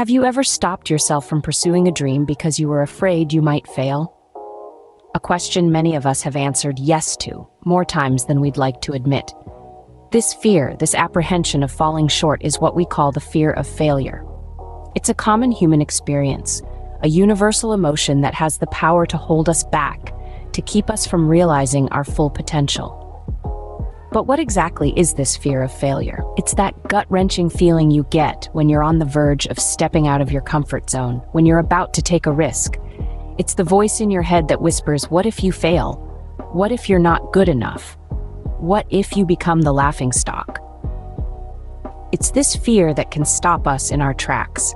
Have you ever stopped yourself from pursuing a dream because you were afraid you might fail? A question many of us have answered yes to, more times than we'd like to admit. This fear, this apprehension of falling short, is what we call the fear of failure. It's a common human experience, a universal emotion that has the power to hold us back, to keep us from realizing our full potential. But what exactly is this fear of failure? It's that gut-wrenching feeling you get when you're on the verge of stepping out of your comfort zone, when you're about to take a risk. It's the voice in your head that whispers, what if you fail? What if you're not good enough? What if you become the laughingstock? It's this fear that can stop us in our tracks,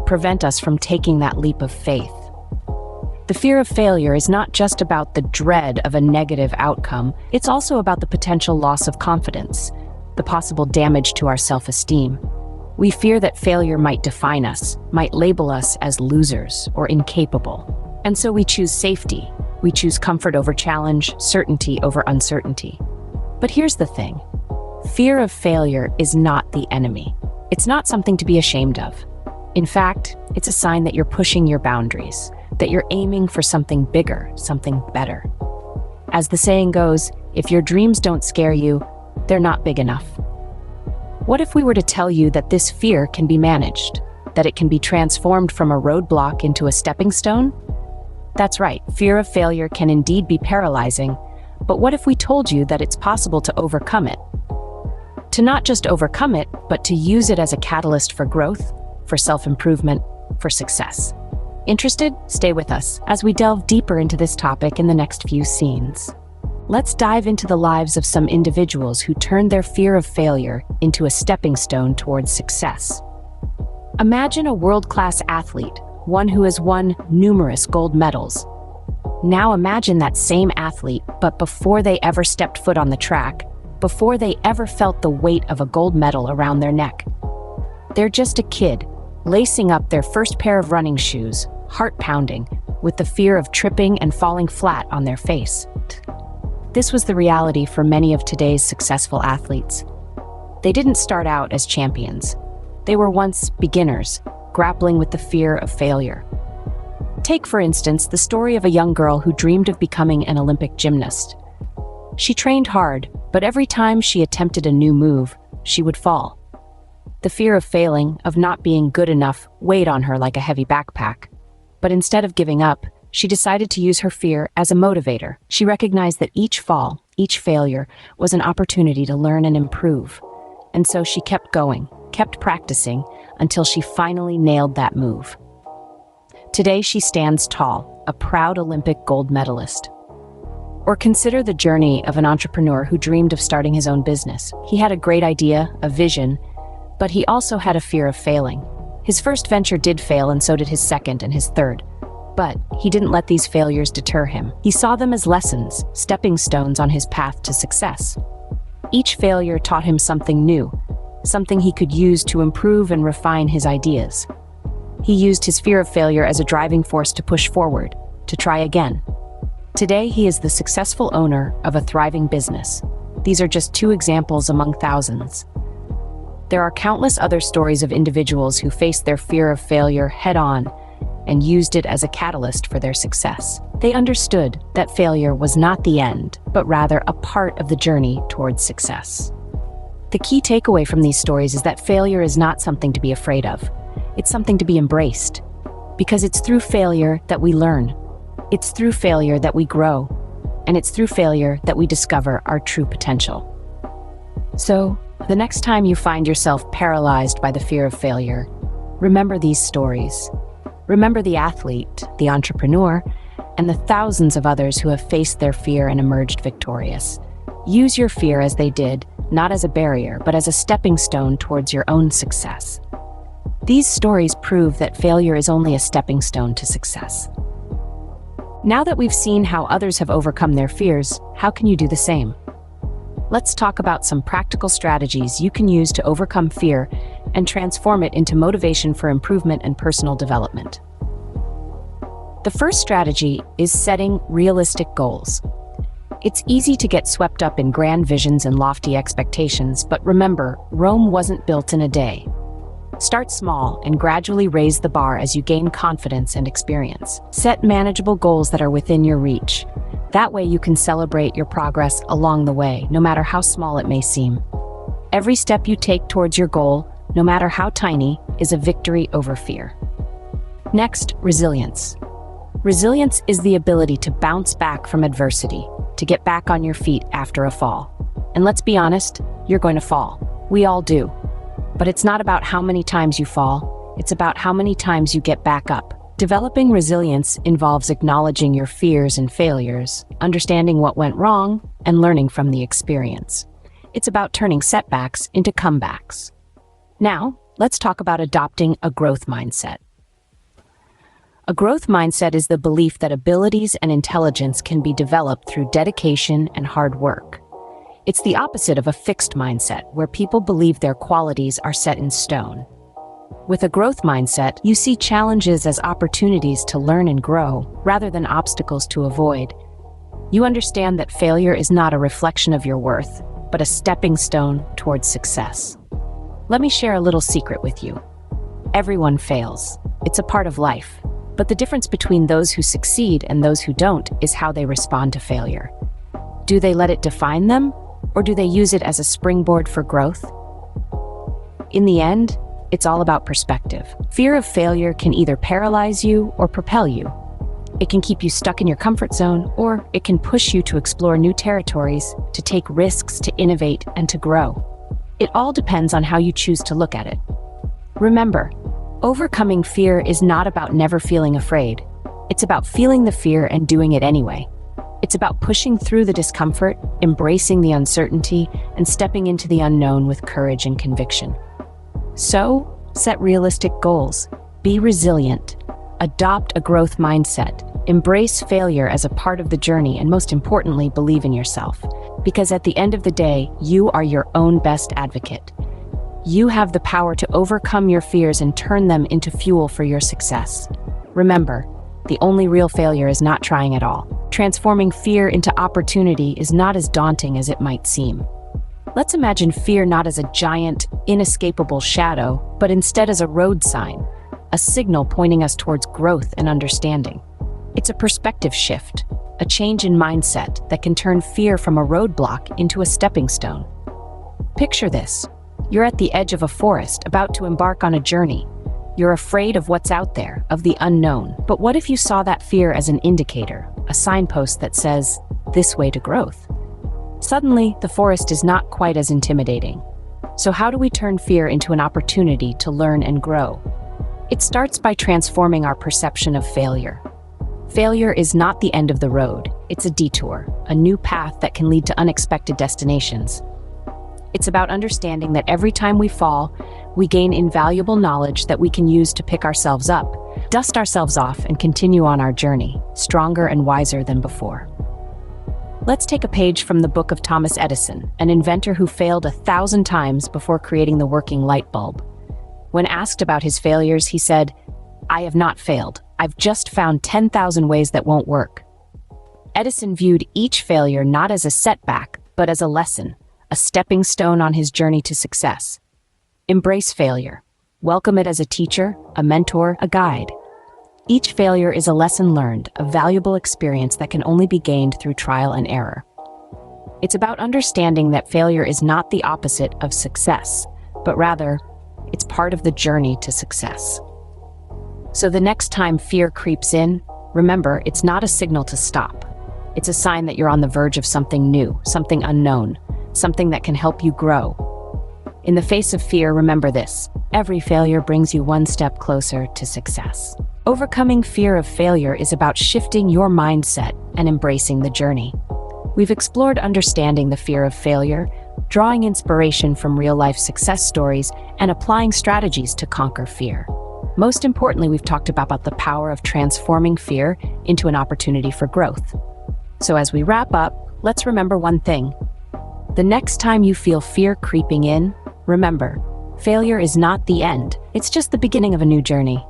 prevent us from taking that leap of faith. The fear of failure is not just about the dread of a negative outcome, it's also about the potential loss of confidence, the possible damage to our self-esteem. We fear that failure might define us, might label us as losers or incapable. And so we choose safety. We choose comfort over challenge, certainty over uncertainty. But here's the thing. Fear of failure is not the enemy. It's not something to be ashamed of. In fact, it's a sign that you're pushing your boundaries, that you're aiming for something bigger, something better. As the saying goes, if your dreams don't scare you, they're not big enough. What if we were to tell you that this fear can be managed, that it can be transformed from a roadblock into a stepping stone? That's right, fear of failure can indeed be paralyzing, but what if we told you that it's possible to overcome it? To not just overcome it, but to use it as a catalyst for growth, for self-improvement, for success. Interested? Stay with us as we delve deeper into this topic in the next few scenes. Let's dive into the lives of some individuals who turned their fear of failure into a stepping stone towards success. Imagine a world-class athlete, one who has won numerous gold medals. Now imagine that same athlete, but before they ever stepped foot on the track, before they ever felt the weight of a gold medal around their neck. They're just a kid, lacing up their first pair of running shoes, heart pounding, with the fear of tripping and falling flat on their face. This was the reality for many of today's successful athletes. They didn't start out as champions. They were once beginners, grappling with the fear of failure. Take, for instance, the story of a young girl who dreamed of becoming an Olympic gymnast. She trained hard, but every time she attempted a new move, she would fall. The fear of failing, of not being good enough, weighed on her like a heavy backpack. But instead of giving up, she decided to use her fear as a motivator. She recognized that each fall, each failure, was an opportunity to learn and improve. And so she kept going, kept practicing, until she finally nailed that move. Today she stands tall, a proud Olympic gold medalist. Or consider the journey of an entrepreneur who dreamed of starting his own business. He had a great idea, a vision, but he also had a fear of failing. His first venture did fail, and so did his second and his third. But he didn't let these failures deter him. He saw them as lessons, stepping stones on his path to success. Each failure taught him something new, something he could use to improve and refine his ideas. He used his fear of failure as a driving force to push forward, to try again. Today, he is the successful owner of a thriving business. These are just two examples among thousands. There are countless other stories of individuals who faced their fear of failure head-on and used it as a catalyst for their success. They understood that failure was not the end, but rather a part of the journey towards success. The key takeaway from these stories is that failure is not something to be afraid of. It's something to be embraced, because it's through failure that we learn. It's through failure that we grow, and it's through failure that we discover our true potential. So, the next time you find yourself paralyzed by the fear of failure, remember these stories. Remember the athlete, the entrepreneur, and the thousands of others who have faced their fear and emerged victorious. Use your fear as they did, not as a barrier, but as a stepping stone towards your own success. These stories prove that failure is only a stepping stone to success. Now that we've seen how others have overcome their fears, how can you do the same? Let's talk about some practical strategies you can use to overcome fear and transform it into motivation for improvement and personal development. The first strategy is setting realistic goals. It's easy to get swept up in grand visions and lofty expectations, but remember, Rome wasn't built in a day. Start small and gradually raise the bar as you gain confidence and experience. Set manageable goals that are within your reach. That way you can celebrate your progress along the way, no matter how small it may seem. Every step you take towards your goal, no matter how tiny, is a victory over fear. Next, resilience. Resilience is the ability to bounce back from adversity, to get back on your feet after a fall. And let's be honest, you're going to fall. We all do. But it's not about how many times you fall, it's about how many times you get back up. Developing resilience involves acknowledging your fears and failures, understanding what went wrong, and learning from the experience. It's about turning setbacks into comebacks. Now, let's talk about adopting a growth mindset. A growth mindset is the belief that abilities and intelligence can be developed through dedication and hard work. It's the opposite of a fixed mindset, where people believe their qualities are set in stone. With a growth mindset, you see challenges as opportunities to learn and grow, rather than obstacles to avoid. You understand that failure is not a reflection of your worth, but a stepping stone towards success. Let me share a little secret with you. Everyone fails. It's a part of life. But the difference between those who succeed and those who don't is how they respond to failure. Do they let it define them, or do they use it as a springboard for growth? In the end, it's all about perspective. Fear of failure can either paralyze you or propel you. It can keep you stuck in your comfort zone, or it can push you to explore new territories, to take risks, to innovate, and to grow. It all depends on how you choose to look at it. Remember, overcoming fear is not about never feeling afraid. It's about feeling the fear and doing it anyway. It's about pushing through the discomfort, embracing the uncertainty, and stepping into the unknown with courage and conviction. So, set realistic goals, be resilient, adopt a growth mindset, embrace failure as a part of the journey, and most importantly, believe in yourself. Because at the end of the day, you are your own best advocate. You have the power to overcome your fears and turn them into fuel for your success. Remember, the only real failure is not trying at all. Transforming fear into opportunity is not as daunting as it might seem. Let's imagine fear not as a giant, inescapable shadow, but instead as a road sign, a signal pointing us towards growth and understanding. It's a perspective shift, a change in mindset that can turn fear from a roadblock into a stepping stone. Picture this. You're at the edge of a forest, about to embark on a journey. You're afraid of what's out there, of the unknown. But what if you saw that fear as an indicator, a signpost that says, "This way to growth"? Suddenly, the forest is not quite as intimidating. So how do we turn fear into an opportunity to learn and grow? It starts by transforming our perception of failure. Failure is not the end of the road. It's a detour, a new path that can lead to unexpected destinations. It's about understanding that every time we fall, we gain invaluable knowledge that we can use to pick ourselves up, dust ourselves off, and continue on our journey, stronger and wiser than before. Let's take a page from the book of Thomas Edison, an inventor who failed 1,000 times before creating the working light bulb. When asked about his failures, he said, "I have not failed. I've just found 10,000 ways that won't work." Edison viewed each failure not as a setback, but as a lesson, a stepping stone on his journey to success. Embrace failure. Welcome it as a teacher, a mentor, a guide. Each failure is a lesson learned, a valuable experience that can only be gained through trial and error. It's about understanding that failure is not the opposite of success, but rather, it's part of the journey to success. So the next time fear creeps in, remember, it's not a signal to stop. It's a sign that you're on the verge of something new, something unknown, something that can help you grow. In the face of fear, remember this: every failure brings you one step closer to success. Overcoming fear of failure is about shifting your mindset and embracing the journey. We've explored understanding the fear of failure, drawing inspiration from real-life success stories, and applying strategies to conquer fear. Most importantly, we've talked about the power of transforming fear into an opportunity for growth. So as we wrap up, let's remember one thing. The next time you feel fear creeping in, remember, failure is not the end. It's just the beginning of a new journey.